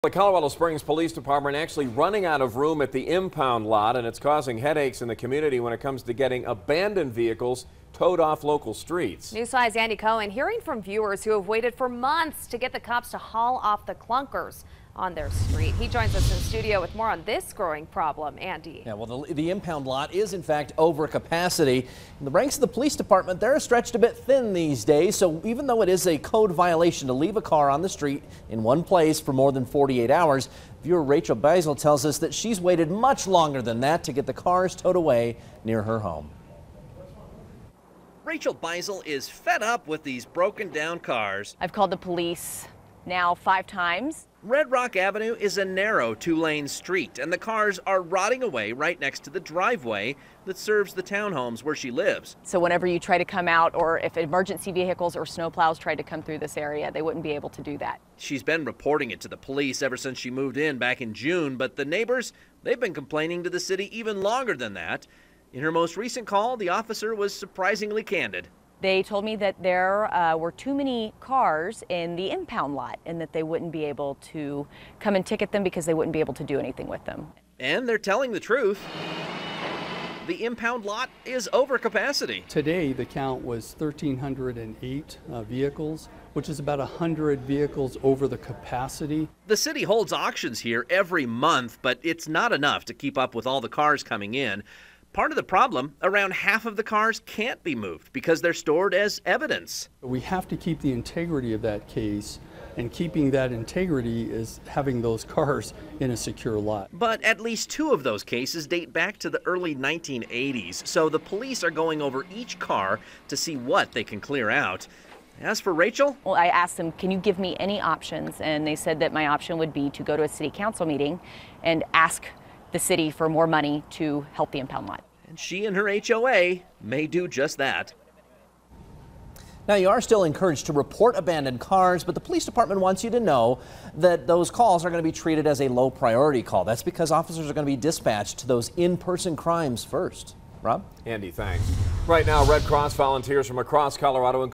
The Colorado Springs Police Department actually running out of room at the impound lot, and it's causing headaches in the community when it comes to getting abandoned vehicles towed off local streets. News 5's Andy Cohen hearing from viewers who have waited for months to get the cops to haul off the clunkers on their street. He joins us in studio with more on this growing problem. Andy. Yeah, well, the impound lot is in fact over capacity. In the ranks of the police department, they're stretched a bit thin these days. So even though it is a code violation to leave a car on the street in one place for more than 48 hours, viewer Rachel Beisel tells us that she's waited much longer than that to get the cars towed away near her home. Rachel Beisel is fed up with these broken down cars. I've called the police now 5 times. Red Rock Avenue is a narrow 2-lane street, and the cars are rotting away right next to the driveway that serves the townhomes where she lives. So whenever you try to come out, or if emergency vehicles or snowplows tried to come through this area, they wouldn't be able to do that. She's been reporting it to the police ever since she moved in back in June, but the neighbors, they've been complaining to the city even longer than that. In her most recent call, the officer was surprisingly candid. They told me that there were too many cars in the impound lot and that they wouldn't be able to come and ticket them because they wouldn't be able to do anything with them. And they're telling the truth. The impound lot is over capacity. Today, the count was 1,308 vehicles, which is about 100 vehicles over the capacity. The city holds auctions here every month, but it's not enough to keep up with all the cars coming in. Part of the problem, around half of the cars can't be moved because they're stored as evidence. We have to keep the integrity of that case, and keeping that integrity is having those cars in a secure lot. But at least 2 of those cases date back to the early 1980s, so the police are going over each car to see what they can clear out. As for Rachel? Well, I asked them, can you give me any options? And they said that my option would be to go to a city council meeting and ask the city for more money to help the impound lot. And she and her HOA may do just that. Now, you are still encouraged to report abandoned cars, but the police department wants you to know that those calls are going to be treated as a low priority call. That's because officers are going to be dispatched to those in-person crimes first. Rob? Andy, thanks. Right now, Red Cross volunteers from across Colorado